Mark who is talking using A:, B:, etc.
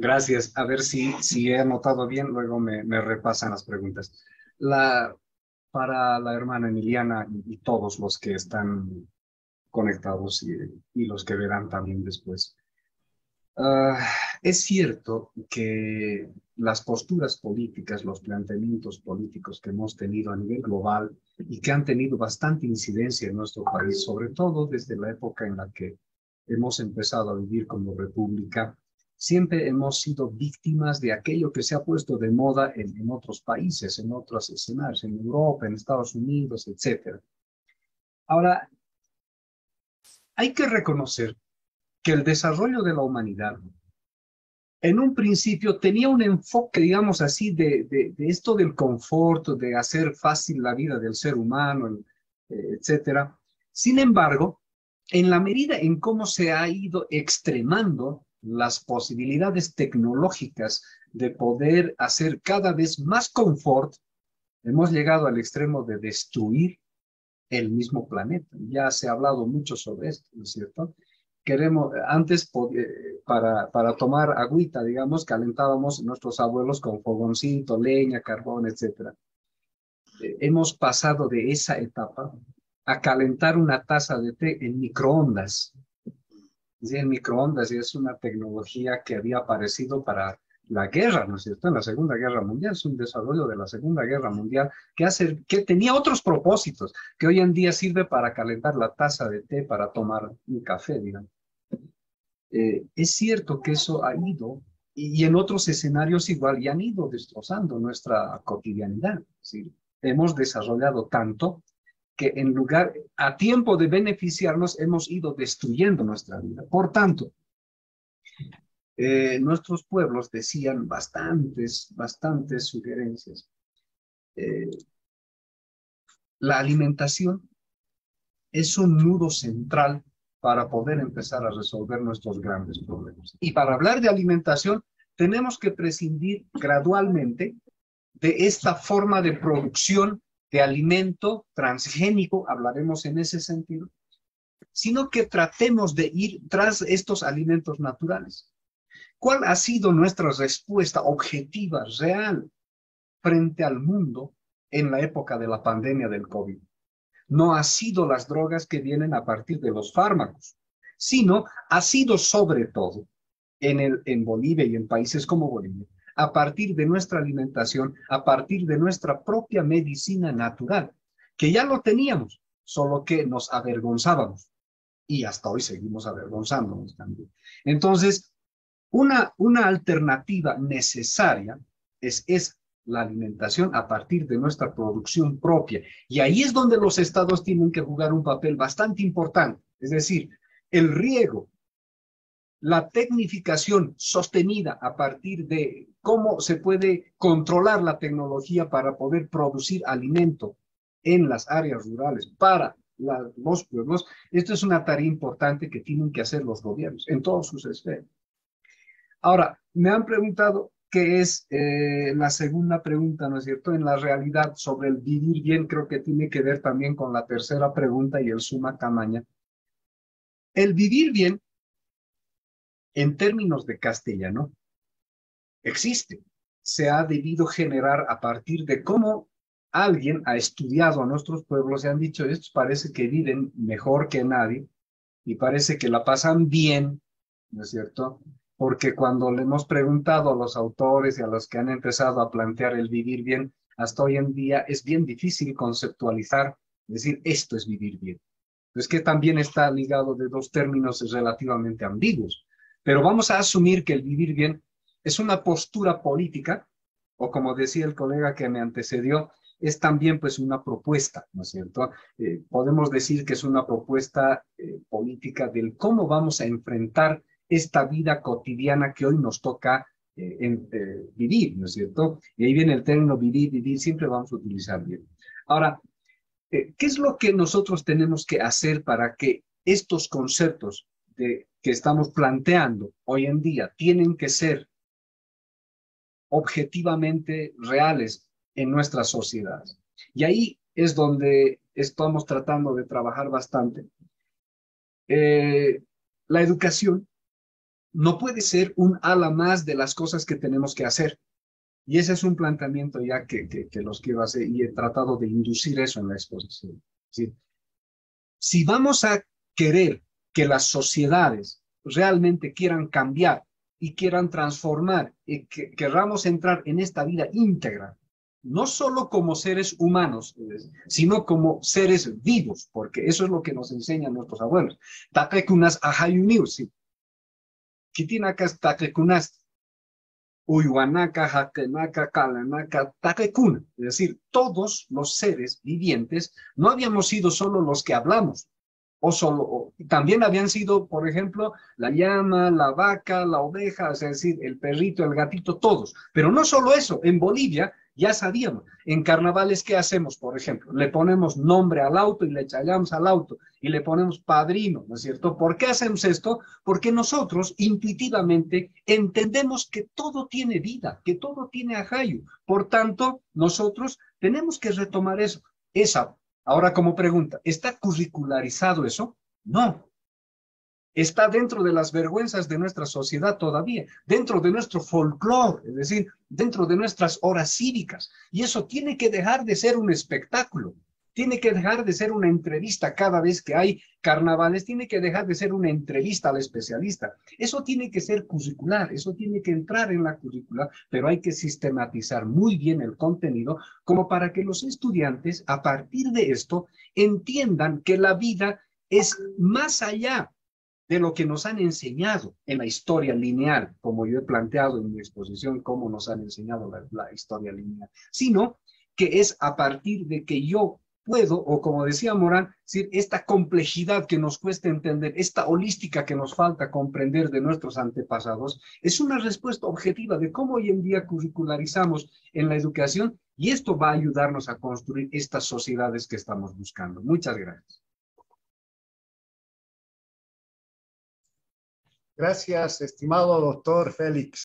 A: Gracias. A ver si he anotado bien, luego me repasan las preguntas. La, para la hermana Emiliana y todos los que están conectados y los que verán también después. Ah, es cierto que las posturas políticas, los planteamientos políticos que hemos tenido a nivel global y que han tenido bastante incidencia en nuestro país, sobre todo desde la época en la que hemos empezado a vivir como república, siempre hemos sido víctimas de aquello que se ha puesto de moda en otros países, en otros escenarios, en Europa, en Estados Unidos, etcétera. Ahora, hay que reconocer que el desarrollo de la humanidad en un principio tenía un enfoque, digamos así, de esto del confort, de hacer fácil la vida del ser humano, etcétera. Sin embargo, en la medida en cómo se ha ido extremando las posibilidades tecnológicas de poder hacer cada vez más confort, hemos llegado al extremo de destruir el mismo planeta. Ya se ha hablado mucho sobre esto, ¿no es cierto? Queremos, antes para tomar agüita, digamos, calentábamos nuestros abuelos con fogoncito, leña, carbón, etcétera. Hemos pasado de esa etapa a calentar una taza de té en microondas. Sí, el microondas es una tecnología que había aparecido para la guerra, ¿no es cierto? En la Segunda Guerra Mundial, es un desarrollo de la Segunda Guerra Mundial que tenía otros propósitos, que hoy en día sirve para calentar la taza de té, para tomar un café, digamos. Es cierto que eso ha ido, y en otros escenarios igual, y han ido destrozando nuestra cotidianidad. ¿Sí? Hemos desarrollado tanto que en lugar, a tiempo de beneficiarnos, hemos ido destruyendo nuestra vida. Por tanto, nuestros pueblos decían bastantes sugerencias. Eh, la alimentación es un nudo central para poder empezar a resolver nuestros grandes problemas. Y para hablar de alimentación, tenemos que prescindir gradualmente de esta forma de producción de alimento transgénico, hablaremos en ese sentido, sino que tratemos de ir tras estos alimentos naturales. ¿Cuál ha sido nuestra respuesta objetiva, real, frente al mundo en la época de la pandemia del COVID? No ha sido las drogas que vienen a partir de los fármacos, sino ha sido sobre todo en Bolivia y en países como Bolivia, a partir de nuestra alimentación, a partir de nuestra propia medicina natural, que ya lo teníamos, solo que nos avergonzábamos y hasta hoy seguimos avergonzándonos también. Entonces, una alternativa necesaria es la alimentación a partir de nuestra producción propia. Y ahí es donde los estados tienen que jugar un papel bastante importante. Es decir, el riego, la tecnificación sostenida a partir de cómo se puede controlar la tecnología para poder producir alimento en las áreas rurales para los pueblos. Esto es una tarea importante que tienen que hacer los gobiernos en todas sus esferas. Ahora, me han preguntado qué es la segunda pregunta, ¿no es cierto? En la realidad, sobre el vivir bien, creo que tiene que ver también con la tercera pregunta y el suma camaña. El vivir bien, en términos de castellano, existe. Se ha debido generar a partir de cómo alguien ha estudiado a nuestros pueblos y han dicho, estos parece que viven mejor que nadie y parece que la pasan bien, ¿no es cierto? Porque cuando le hemos preguntado a los autores y a los que han empezado a plantear el vivir bien, hasta hoy en día es bien difícil conceptualizar, decir, esto es vivir bien. Es que también está ligado de dos términos relativamente ambiguos. Pero vamos a asumir que el vivir bien es una postura política, o como decía el colega que me antecedió, es también pues una propuesta, ¿no es cierto? Podemos decir que es una propuesta política del cómo vamos a enfrentar esta vida cotidiana que hoy nos toca vivir, ¿no es cierto? Y ahí viene el término vivir, siempre vamos a utilizar bien. Ahora, ¿qué es lo que nosotros tenemos que hacer para que estos conceptos que estamos planteando hoy en día tienen que ser objetivamente reales en nuestras sociedades? Y ahí es donde estamos tratando de trabajar bastante. La educación no puede ser un ala más de las cosas que tenemos que hacer. Y ese es un planteamiento ya que los quiero hacer y he tratado de inducir eso en la exposición. ¿Sí? Si vamos a querer que las sociedades realmente quieran cambiar y quieran transformar y que querramos entrar en esta vida íntegra, no solo como seres humanos, sino como seres vivos, porque eso es lo que nos enseñan nuestros abuelos. Takekunas ahayuniusi. Kitinakas takekunas. Uywanaka, Hakenaka, Kalanaka, Takekuna. Es decir, todos los seres vivientes no habíamos sido solo los que hablamos, también habían sido, por ejemplo, la llama, la vaca, la oveja, es decir, el perrito, el gatito, todos. Pero no solo eso, en Bolivia ya sabíamos, en carnavales, ¿qué hacemos, por ejemplo? Le ponemos nombre al auto y le echamos al auto y le ponemos padrino, ¿no es cierto? ¿Por qué hacemos esto? Porque nosotros intuitivamente entendemos que todo tiene vida, que todo tiene ajayu. Por tanto, nosotros tenemos que retomar eso. Ahora, como pregunta, ¿está curricularizado eso? No. Está dentro de las vergüenzas de nuestra sociedad todavía, dentro de nuestro folclore, es decir, dentro de nuestras horas cívicas. Y eso tiene que dejar de ser un espectáculo, tiene que dejar de ser una entrevista cada vez que hay carnavales, tiene que dejar de ser una entrevista al especialista. Eso tiene que ser curricular, eso tiene que entrar en la currícula, pero hay que sistematizar muy bien el contenido como para que los estudiantes, a partir de esto, entiendan que la vida es más allá de lo que nos han enseñado en la historia lineal, como yo he planteado en mi exposición, cómo nos han enseñado la historia lineal, sino que es a partir de que yo puedo, o como decía Morán, decir, esta complejidad que nos cuesta entender, esta holística que nos falta comprender de nuestros antepasados, es una respuesta objetiva de cómo hoy en día curricularizamos en la educación, y esto va a ayudarnos a construir estas sociedades que estamos buscando. Muchas gracias.
B: Gracias, estimado doctor Félix.